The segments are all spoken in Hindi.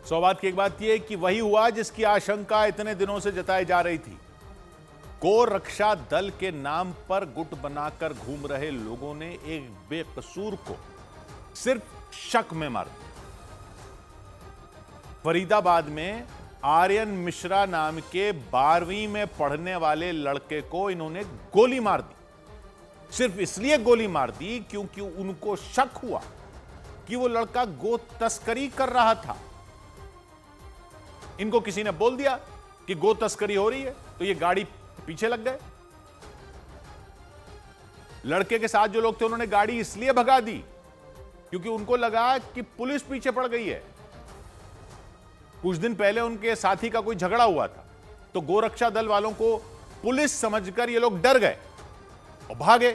सौभाग्य की एक बात यह कि वही हुआ जिसकी आशंका इतने दिनों से जताई जा रही थी। गोरक्षा दल के नाम पर गुट बनाकर घूम रहे लोगों ने एक बेकसूर को सिर्फ शक में मार दिया। फरीदाबाद में आर्यन मिश्रा नाम के 12वीं में पढ़ने वाले लड़के को इन्होंने गोली मार दी। सिर्फ इसलिए गोली मार दी क्योंकि उनको शक हुआ कि वो लड़का गो तस्करी कर रहा था। इनको किसी ने बोल दिया कि गो तस्करी हो रही है, तो ये गाड़ी पीछे लग गए। लड़के के साथ जो लोग थे उन्होंने गाड़ी इसलिए भगा दी क्योंकि उनको लगा कि पुलिस पीछे पड़ गई है। कुछ दिन पहले उनके साथी का कोई झगड़ा हुआ था, तो गोरक्षा दल वालों को पुलिस समझकर ये लोग डर गए और भागे।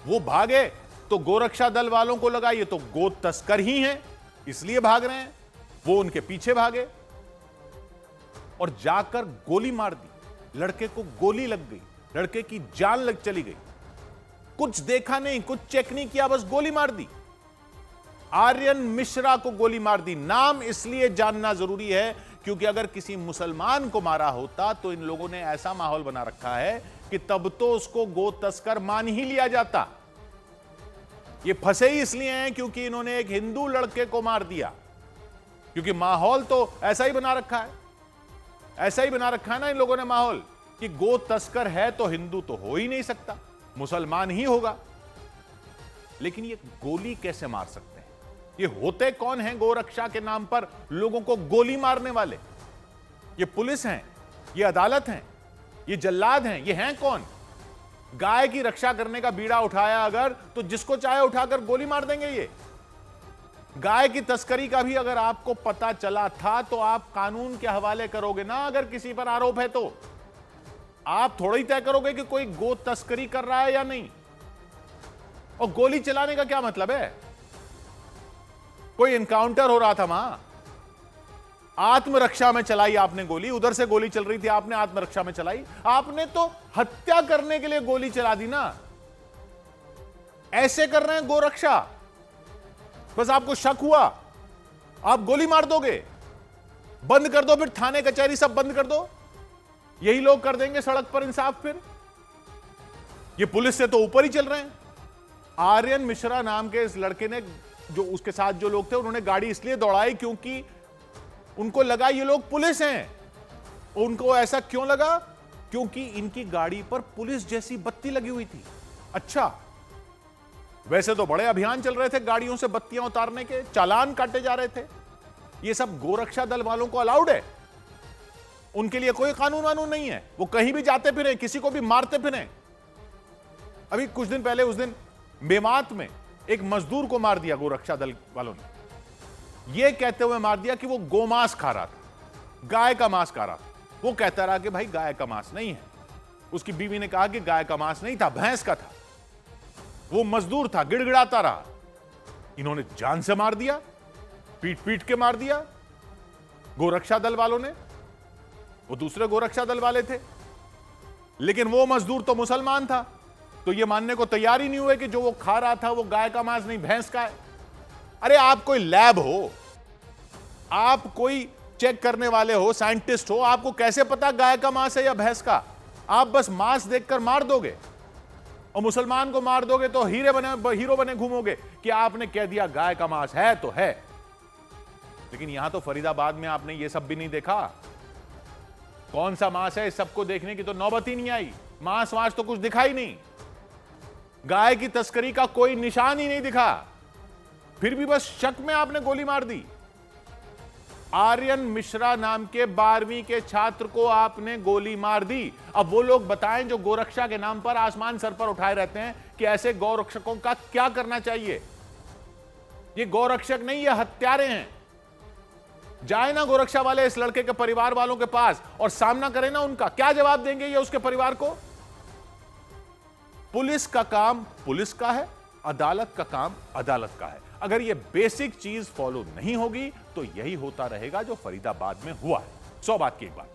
वो भागे तो गोरक्षा दल वालों को लगा ये तो गो तस्कर ही हैं, इसलिए भाग रहे हैं। वो उनके पीछे भागे और जाकर गोली मार दी। लड़के को गोली लग गई, लड़के की जान लग चली गई। कुछ देखा नहीं, कुछ चेक नहीं किया, बस गोली मार दी। आर्यन मिश्रा को गोली मार दी। नाम इसलिए जानना जरूरी है क्योंकि अगर किसी मुसलमान को मारा होता तो इन लोगों ने ऐसा माहौल बना रखा है कि तब तो उसको गो तस्कर मान ही लिया जाता। ये फंसे ही इसलिए हैं क्योंकि इन्होंने एक हिंदू लड़के को मार दिया, क्योंकि माहौल तो ऐसा ही बना रखा है। ऐसा ही बना रखा है ना इन लोगों ने माहौल कि गो तस्कर है तो हिंदू तो हो ही नहीं सकता, मुसलमान ही होगा। लेकिन ये गोली कैसे मार सकते हैं? ये होते कौन हैं गोरक्षा के नाम पर लोगों को गोली मारने वाले? ये पुलिस हैं, ये अदालत हैं, ये जल्लाद हैं, ये हैं कौन? गाय की रक्षा करने का बीड़ा उठाया अगर, तो जिसको चाहे उठाकर गोली मार देंगे। ये गाय की तस्करी का भी अगर आपको पता चला था तो आप कानून के हवाले करोगे ना। अगर किसी पर आरोप है तो आप थोड़ा ही तय करोगे कि कोई गो तस्करी कर रहा है या नहीं। और गोली चलाने का क्या मतलब है? कोई इनकाउंटर हो रहा था वहां, आत्मरक्षा में चलाई आपने गोली। उधर से गोली चल रही थी, आपने आत्मरक्षा में चलाई। आपने तो हत्या करने के लिए गोली चला दी ना। ऐसे कर रहे हैं गोरक्षा, बस आपको शक हुआ आप गोली मार दोगे। बंद कर दो, फिर थाने कचहरी सब बंद कर दो, यही लोग कर देंगे सड़क पर इंसाफ। फिर ये पुलिस से तो ऊपर ही चल रहे हैं। आर्यन मिश्रा नाम के इस लड़के ने, जो उसके साथ जो लोग थे, उन्होंने गाड़ी इसलिए दौड़ाई क्योंकि उनको लगा ये लोग पुलिस हैं। उनको ऐसा क्यों लगा? क्योंकि इनकी गाड़ी पर पुलिस जैसी बत्ती लगी हुई थी। अच्छा, वैसे तो बड़े अभियान चल रहे थे गाड़ियों से बत्तियां उतारने के, चालान काटे जा रहे थे। ये सब गोरक्षा दल वालों को अलाउड है, उनके लिए कोई कानून वानून नहीं है। वो कहीं भी जाते फिरें, किसी को भी मारते फिरें। अभी कुछ दिन पहले, उस दिन मेवात में एक मजदूर को मार दिया गोरक्षा दल वालों ने, यह कहते हुए मार दिया कि वो गोमांस खा रहा था, गाय का मांस खा रहा था। वो कहता रहा कि भाई गाय का मांस नहीं है। उसकी बीवी ने कहा कि गाय का मांस नहीं था, भैंस का था। वो मजदूर था, गिड़गिड़ाता रहा। इन्होंने जान से मार दिया, पीट पीट के मार दिया गोरक्षा दल वालों ने। वो दूसरे गोरक्षा दल वाले थे, लेकिन वो मजदूर तो मुसलमान था, तो ये मानने को तैयार ही नहीं हुए कि जो वो खा रहा था वो गाय का मांस नहीं, भैंस का है। अरे आप कोई लैब हो, आप कोई चेक करने वाले हो, साइंटिस्ट हो, आपको कैसे पता गाय का मांस है या भैंस का? आप बस मांस देखकर मार दोगे और मुसलमान को मार दोगे तो हीरो बने घूमोगे कि आपने कह दिया गाय का मांस है तो है। लेकिन यहां तो फरीदाबाद में आपने ये सब भी नहीं देखा। कौन सा मांस है इस सबको देखने की तो नौबत ही नहीं आई। मांस वांस तो कुछ दिखा ही नहीं, गाय की तस्करी का कोई निशान ही नहीं दिखा। फिर भी बस शक में आपने गोली मार दी। आर्यन मिश्रा नाम के 12वीं के छात्र को आपने गोली मार दी। अब वो लोग बताएं जो गोरक्षा के नाम पर आसमान सर पर उठाए रहते हैं कि ऐसे गौरक्षकों का क्या करना चाहिए। ये गौरक्षक नहीं, ये हत्यारे हैं। जाए ना गोरक्षा वाले इस लड़के के परिवार वालों के पास और सामना करें ना उनका। क्या जवाब देंगे ये उसके परिवार को? पुलिस का काम पुलिस का है, अदालत का काम अदालत का है। अगर ये बेसिक चीज फॉलो नहीं होगी तो यही होता रहेगा जो फरीदाबाद में हुआ है। 100 बात की एक बात।